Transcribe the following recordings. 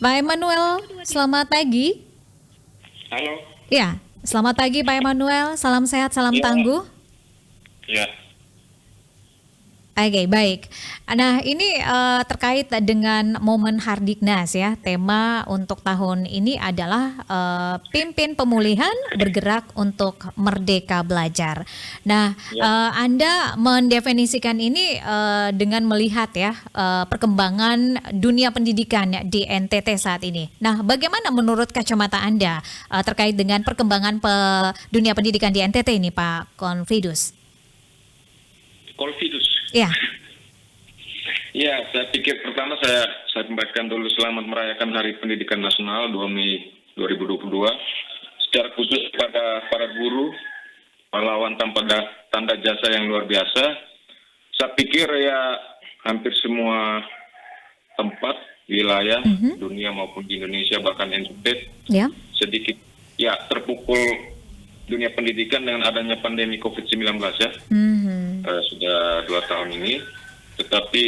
Pak Emmanuel, selamat pagi. Halo. Ya, selamat pagi Pak Emmanuel. Salam sehat, salam Ya. tangguh. Ya. Oke, baik. Nah, ini terkait dengan momen Hardiknas ya. Tema untuk tahun ini adalah pimpin pemulihan bergerak untuk merdeka belajar. Nah, Ya. Anda mendefinisikan ini dengan melihat ya perkembangan dunia pendidikan di NTT saat ini. Nah, bagaimana menurut kacamata Anda terkait dengan perkembangan dunia pendidikan di NTT ini, Pak Konfidus? Kolvidus. Ya. Ya, saya pikir pertama saya sampaikan dulu selamat merayakan Hari Pendidikan Nasional 2 Mei 2022. Secara khusus pada para guru, pahlawan tanpa tanda jasa yang luar biasa. Saya pikir ya hampir semua tempat, wilayah, dunia maupun di Indonesia bahkan NTT Ya. sedikit ya terpukul dunia pendidikan dengan adanya pandemi COVID-19 ya. Sudah 2 tahun ini, tetapi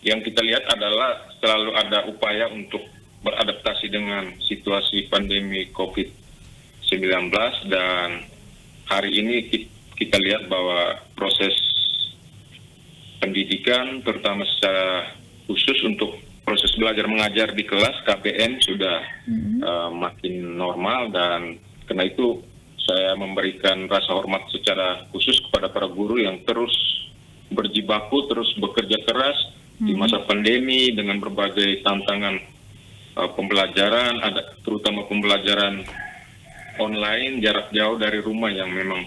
yang kita lihat adalah selalu ada upaya untuk beradaptasi dengan situasi pandemi COVID-19 dan hari ini kita lihat bahwa proses pendidikan terutama secara khusus untuk proses belajar mengajar di kelas KBM sudah makin normal dan karena itu saya memberikan rasa hormat secara khusus kepada para guru yang terus berjibaku, terus bekerja keras di masa pandemi dengan berbagai tantangan pembelajaran, ada terutama pembelajaran online jarak jauh dari rumah yang memang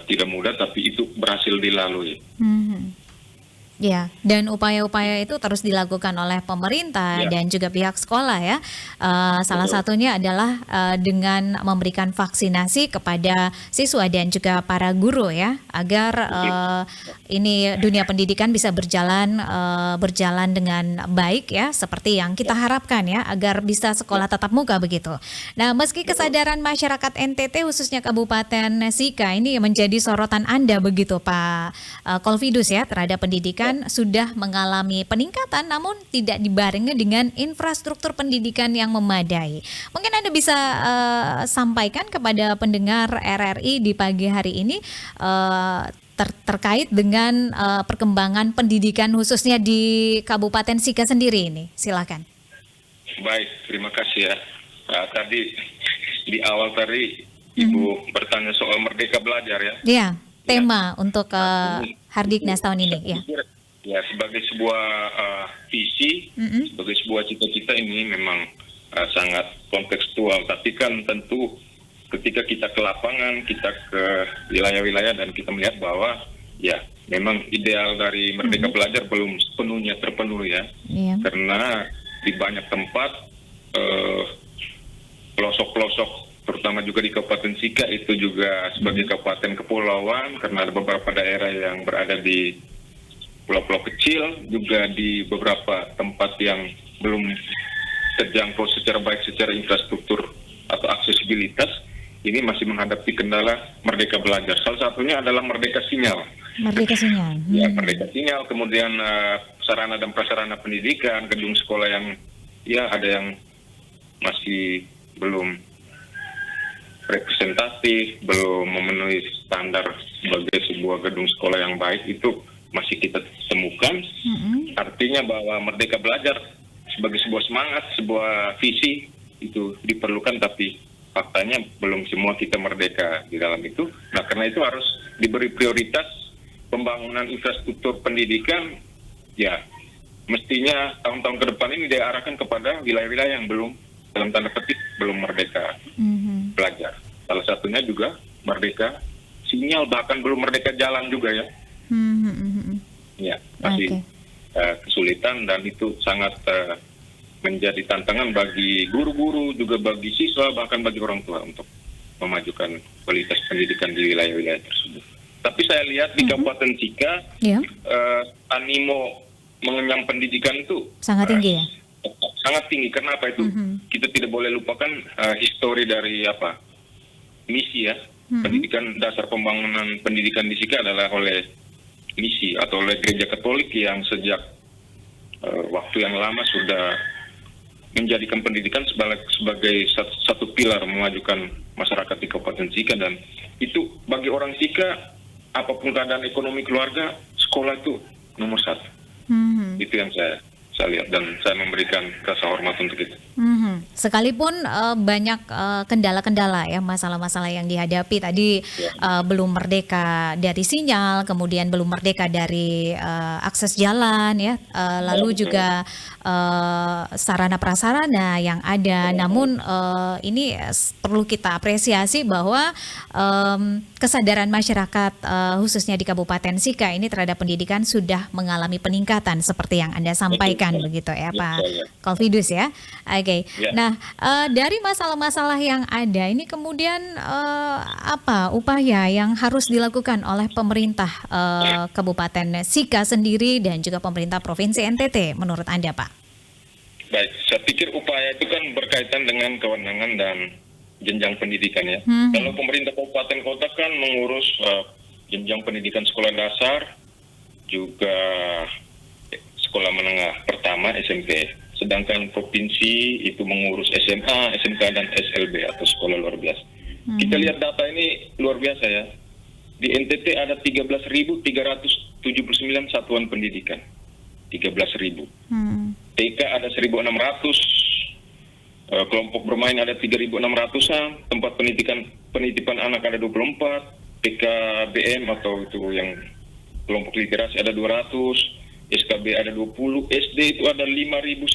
tidak mudah, tapi itu berhasil dilalui. Ya, dan upaya-upaya itu terus dilakukan oleh pemerintah dan juga pihak sekolah ya. Salah satunya adalah dengan memberikan vaksinasi kepada siswa dan juga para guru ya, agar ini dunia pendidikan bisa berjalan dengan baik ya, seperti yang kita harapkan ya, agar bisa sekolah tatap muka begitu. Nah, meski kesadaran masyarakat NTT khususnya Kabupaten Sika ini menjadi sorotan Anda begitu Pak Kolvidus ya terhadap pendidikan sudah mengalami peningkatan namun tidak dibarengi dengan infrastruktur pendidikan yang memadai. Mungkin Anda bisa sampaikan kepada pendengar RRI di pagi hari ini terkait dengan perkembangan pendidikan khususnya di Kabupaten Sika sendiri ini. Silakan. Baik, terima kasih ya. Tadi di awal tadi Ibu bertanya soal Merdeka Belajar ya. Ya, tema untuk Hardiknas tahun ini ya. Ya, sebagai sebuah visi, sebagai sebuah cita-cita ini memang sangat kontekstual. Tapi kan tentu ketika kita ke lapangan, kita ke wilayah-wilayah dan kita melihat bahwa ya memang ideal dari Merdeka Belajar belum sepenuhnya terpenuhi ya. Karena di banyak tempat pelosok-pelosok terutama juga di Kabupaten Sika itu juga sebagai kabupaten kepulauan karena ada beberapa daerah yang berada di pulau-pulau kecil, juga di beberapa tempat yang belum terjangkau secara baik secara infrastruktur atau aksesibilitas, ini masih menghadapi kendala Merdeka Belajar. Salah satunya adalah Merdeka Sinyal. Merdeka Sinyal. Ya, Merdeka Sinyal, kemudian sarana dan prasarana pendidikan, gedung sekolah yang ya ada yang masih belum representatif, belum memenuhi standar sebagai sebuah gedung sekolah yang baik, itu masih kita temukan. Artinya bahwa Merdeka Belajar sebagai sebuah semangat, sebuah visi itu diperlukan, tapi faktanya belum semua kita merdeka di dalam itu. Nah, karena itu harus diberi prioritas pembangunan infrastruktur pendidikan. Ya, mestinya tahun-tahun ke depan ini diarahkan kepada wilayah-wilayah yang belum, dalam tanda petik, belum merdeka belajar. Salah satunya juga Merdeka Sinyal, bahkan belum merdeka jalan juga ya. Ya, masih kesulitan dan itu sangat menjadi tantangan bagi guru-guru, juga bagi siswa, bahkan bagi orang tua untuk memajukan kualitas pendidikan di wilayah-wilayah tersebut. Tapi saya lihat di Kabupaten Sika, animo mengenyam pendidikan itu sangat tinggi ya? Sangat tinggi. Kenapa itu? Kita tidak boleh lupakan histori dari misi ya. Pendidikan, dasar pembangunan pendidikan di Sika adalah oleh misi atau oleh Gereja Katolik yang sejak waktu yang lama sudah menjadikan pendidikan sebagai satu pilar memajukan masyarakat di Kabupaten Sika, dan itu bagi orang Sika apapun keadaan ekonomi keluarga, sekolah itu nomor satu. Itu yang saya lihat dan saya memberikan rasa hormat untuk itu. Sekalipun banyak kendala-kendala ya, masalah-masalah yang dihadapi tadi, belum merdeka dari sinyal, kemudian belum merdeka dari akses jalan ya, lalu juga sarana prasarana yang ada. Namun ini perlu kita apresiasi bahwa kesadaran masyarakat khususnya di Kabupaten Sika ini terhadap pendidikan sudah mengalami peningkatan seperti yang Anda sampaikan begitu ya Pak Kolfidus ya. Oke. Nah, dari masalah-masalah yang ada ini kemudian apa upaya yang harus dilakukan oleh pemerintah Kabupaten Sika sendiri dan juga pemerintah Provinsi NTT menurut Anda, Pak? Baik, saya pikir upaya itu kan berkaitan dengan kewenangan dan jenjang pendidikan ya. Kalau pemerintah kabupaten kota kan mengurus jenjang pendidikan sekolah dasar, juga sekolah menengah pertama SMP. Sedangkan provinsi itu mengurus SMA, SMK, dan SLB atau sekolah luar biasa. Kita lihat data ini luar biasa ya. Di NTT ada 13.379 satuan pendidikan. 13.000. TK ada 1.600. Kelompok bermain ada 3.600-an. Tempat penitipan anak ada 24. PKBM atau itu yang kelompok literasi ada 200. SKB ada 20, SD itu ada 5.185,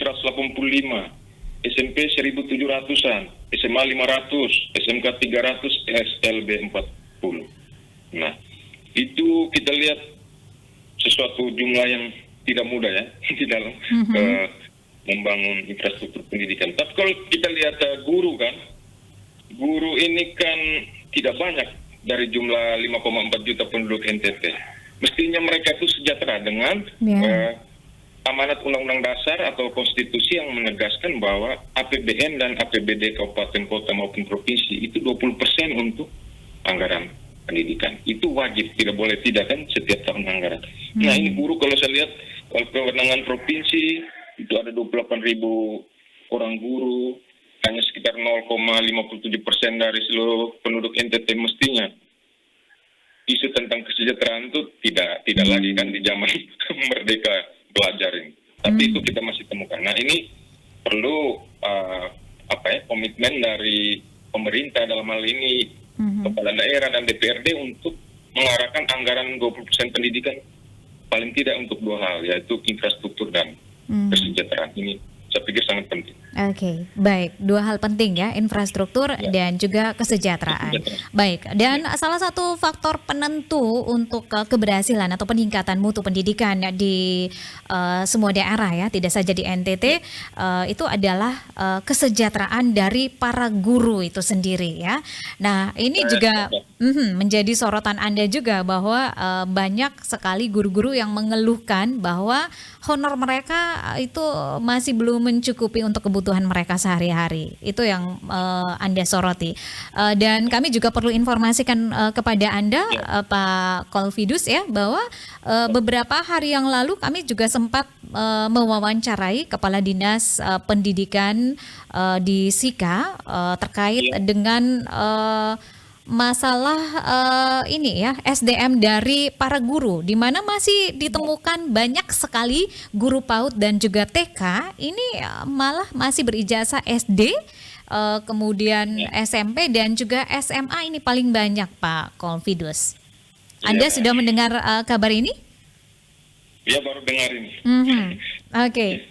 SMP 1.700-an, SMA 500, SMK 300, SLB 40. Nah, itu kita lihat sesuatu jumlah yang tidak mudah ya di dalam membangun infrastruktur pendidikan. Tapi kalau kita lihat guru kan, guru ini kan tidak banyak dari jumlah 5,4 juta penduduk NTT. Mestinya mereka itu sejahtera dengan amanat Undang-Undang Dasar atau konstitusi yang menegaskan bahwa APBN dan APBD kabupaten kota maupun provinsi itu 20% untuk anggaran pendidikan. Itu wajib, tidak boleh tidak kan setiap tahun anggaran. Nah ini guru kalau saya lihat, kalau kewenangan provinsi itu ada 28.000 orang guru, hanya sekitar 0,57% dari seluruh penduduk NTT. Mestinya isu tentang kesejahteraan itu tidak lagi kan di zaman merdeka belajar ini. Tapi itu kita masih temukan. Nah ini perlu komitmen dari pemerintah dalam hal ini, kepala daerah dan DPRD untuk mengarahkan anggaran 20% pendidikan paling tidak untuk dua hal, yaitu infrastruktur dan kesejahteraan. Ini saya pikir sangat penting. Oke, baik. Dua hal penting ya, infrastruktur dan juga kesejahteraan. Baik, dan salah satu faktor penentu untuk keberhasilan atau peningkatan mutu pendidikan di semua daerah ya, tidak saja di NTT, itu adalah kesejahteraan dari para guru itu sendiri ya. Nah, ini juga menjadi sorotan Anda juga bahwa banyak sekali guru-guru yang mengeluhkan bahwa honor mereka itu masih belum mencukupi untuk kebutuhan mereka sehari-hari. Itu yang Anda soroti. Dan kami juga perlu informasikan kepada Anda, Pak Kolfidus ya, bahwa beberapa hari yang lalu kami juga sempat mewawancarai Kepala Dinas Pendidikan di Sika terkait dengan masalah ini ya, SDM dari para guru, di mana masih ditemukan banyak sekali guru PAUD dan juga TK ini malah masih berijazah SD, kemudian SMP dan juga SMA ini paling banyak, Pak Kolfidus. Anda sudah mendengar kabar ini? Ya, baru dengar ini. Oke.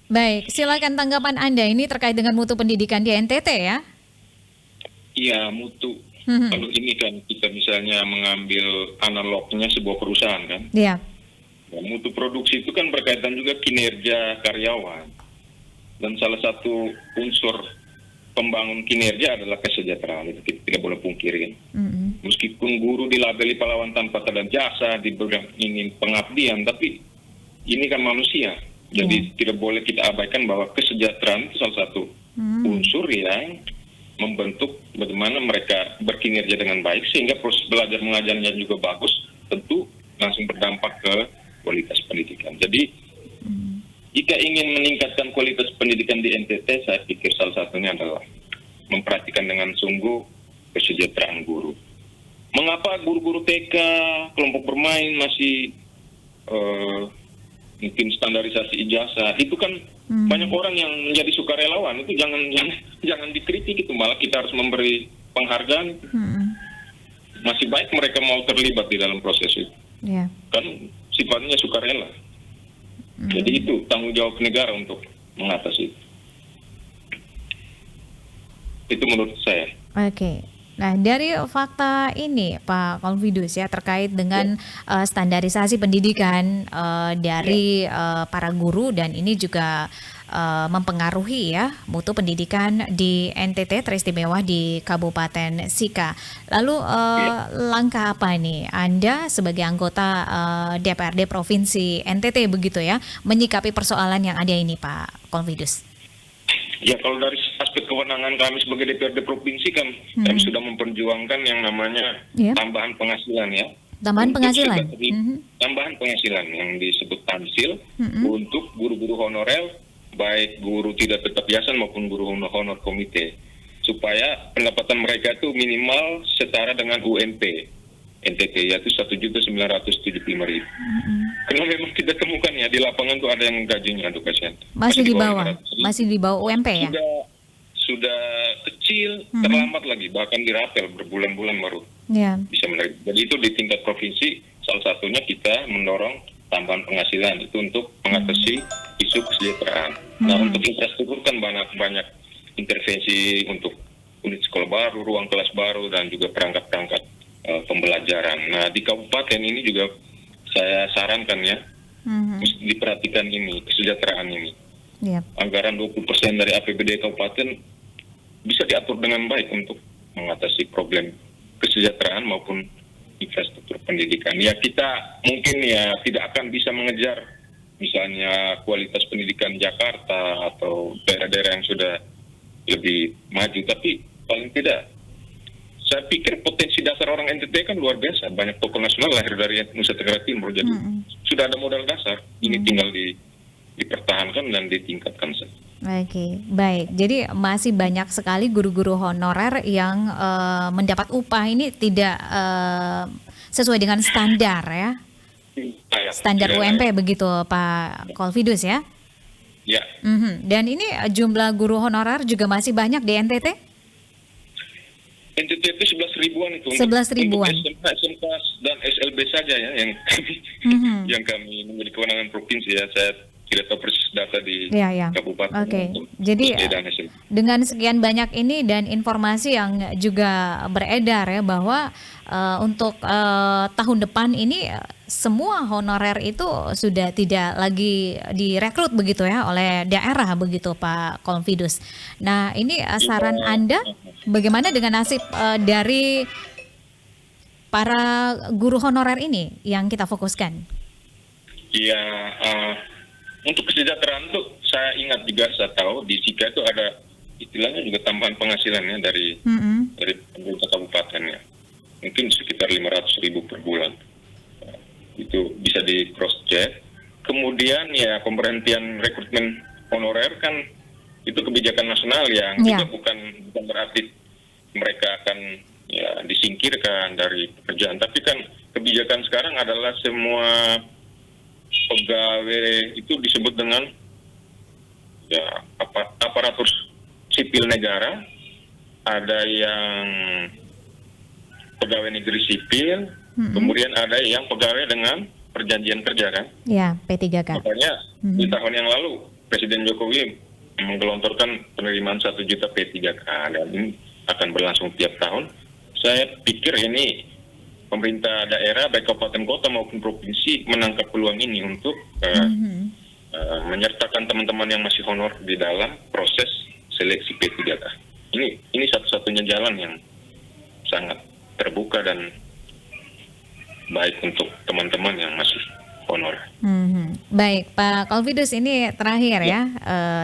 Baik, silakan tanggapan Anda ini terkait dengan mutu pendidikan di NTT ya. Iya, mutu. Kalau ini kan kita misalnya mengambil analognya sebuah perusahaan kan. Iya. Nah, mutu produksi itu kan berkaitan juga kinerja karyawan. Dan salah satu unsur pembangun kinerja adalah kesejahteraan. Itu kita tidak boleh pungkirin. Meskipun guru dilabeli pahlawan tanpa tanda jasa, dibilang ingin pengabdian, tapi ini kan manusia. Jadi tidak boleh kita abaikan bahwa kesejahteraan itu salah satu unsur yang membentuk bagaimana mereka berkinerja dengan baik sehingga proses belajar mengajarnya juga bagus, tentu langsung berdampak ke kualitas pendidikan. Jadi jika ingin meningkatkan kualitas pendidikan di NTT, saya pikir salah satunya adalah memperhatikan dengan sungguh kesejahteraan guru. Mengapa guru-guru TK, kelompok bermain masih mungkin standarisasi ijazah? Itu kan banyak orang yang menjadi sukarelawan. Itu jangan dikritik, itu malah kita harus memberi penghargaan. Masih baik mereka mau terlibat di dalam proses itu. Yeah. Kan sifatnya sukarela. Jadi itu tanggung jawab negara untuk mengatasi itu. Itu menurut saya. Oke. Nah, dari fakta ini Pak Confidus ya terkait dengan standarisasi pendidikan dari para guru, dan ini juga mempengaruhi ya mutu pendidikan di NTT teristimewa di Kabupaten Sika. Lalu langkah apa nih Anda sebagai anggota DPRD Provinsi NTT begitu ya menyikapi persoalan yang ada ini Pak Confidus? Ya, kalau dari aspek kewenangan kami sebagai DPRD Provinsi kan kami sudah memperjuangkan yang namanya tambahan penghasilan ya. Tambahan penghasilan? Tambahan penghasilan yang disebut tansil untuk guru-guru honorer, baik guru tidak tetap yayasan maupun guru honor komite, supaya pendapatan mereka itu minimal setara dengan UMP NTT, yaitu 1.975.000. Karena memang kita temukan ya di lapangan tuh ada yang gajinya tuh kasihan. Masih di bawah UMP ya? Sudah kecil, terlambat lagi, bahkan dirapel berbulan-bulan baru bisa menarik. Jadi itu di tingkat provinsi, salah satunya kita mendorong tambahan penghasilan itu untuk mengatasi isu kesejahteraan. Nah, untuk infrastruktur kan banyak intervensi untuk unit sekolah baru, ruang kelas baru, dan juga perangkat-perangkat pembelajaran. Nah, di kabupaten ini juga saya sarankan ya, mesti diperhatikan ini, kesejahteraan ini. Anggaran 20% dari APBD kabupaten bisa diatur dengan baik untuk mengatasi problem kesejahteraan maupun infrastruktur pendidikan. Ya, kita mungkin ya tidak akan bisa mengejar misalnya kualitas pendidikan Jakarta atau daerah-daerah yang sudah lebih maju, tapi paling tidak saya pikir potensi dasar orang NTT kan luar biasa. Banyak tokoh nasional lahir dari Nusa Tenggara Timur, jadi sudah ada modal dasar. Ini tinggal dipertahankan dan ditingkatkan saja. Oke, baik. Jadi masih banyak sekali guru-guru honorer yang mendapat upah ini tidak sesuai dengan standar ya. Standar UMP begitu Pak Confidus ya? Ya. Dan ini jumlah guru honorer juga masih banyak di NTT? NTT itu 11 ribuan itu. 11 ribuan. Untuk SMK dan SLB saja ya yang kami memiliki kewenangan provinsi ya. Saya tidak tahu persis data di kabupaten. Oke. Jadi dengan sekian banyak ini dan informasi yang juga beredar ya bahwa untuk tahun depan ini semua honorer itu sudah tidak lagi direkrut begitu ya oleh daerah begitu Pak Confidus. Nah, ini saran Anda bagaimana dengan nasib dari para guru honorer ini yang kita fokuskan? Iya, untuk kesejahteraan tuh saya ingat juga, saya tahu di Sika itu ada istilahnya juga tambahan penghasilannya dari pemerintah kabupaten ya. Mungkin sekitar 500.000 per bulan. Itu bisa di cross check. Kemudian ya pemberhentian rekrutmen honorer kan itu kebijakan nasional yang juga bukan berarti mereka akan ya disingkirkan dari pekerjaan, tapi kan kebijakan sekarang adalah semua pegawai itu disebut dengan ya aparatur sipil negara, ada yang pegawai negeri sipil, kemudian ada yang pegawai dengan perjanjian kerja kan? Ya, P3K. Makanya di tahun yang lalu Presiden Jokowi menggelontorkan penerimaan 1 juta P3K dan ini akan berlangsung tiap tahun. Saya pikir ini pemerintah daerah baik kabupaten kota maupun provinsi menangkap peluang ini untuk menyertakan teman-teman yang masih honor di dalam proses seleksi P3K. Ini satu-satunya jalan yang sangat terbuka dan baik untuk teman-teman yang masih honor. Baik, Pak Confidus, ini terakhir ya,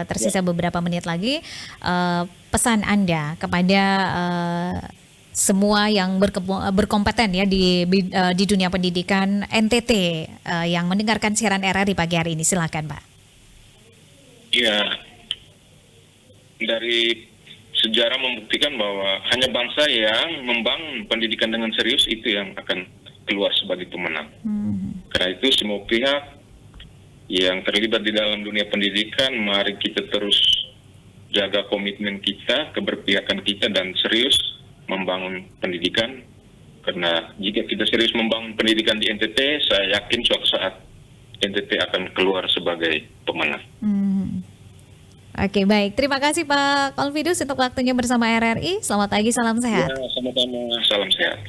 tersisa beberapa menit lagi. Pesan Anda kepada semua yang berkompeten ya di dunia pendidikan NTT yang mendengarkan siaran RRI pagi hari ini, silakan Pak. Ya, dari sejarah membuktikan bahwa hanya bangsa yang membangun pendidikan dengan serius itu yang akan keluar sebagai pemenang. Karena itu semua pihak yang terlibat di dalam dunia pendidikan, mari kita terus jaga komitmen kita, keberpihakan kita, dan serius membangun pendidikan. Karena jika kita serius membangun pendidikan di NTT, saya yakin suatu saat NTT akan keluar sebagai pemenang. Oke, baik. Terima kasih Pak Confidus untuk waktunya bersama RRI. Selamat pagi, salam sehat. Ya, sama-sama, salam sehat.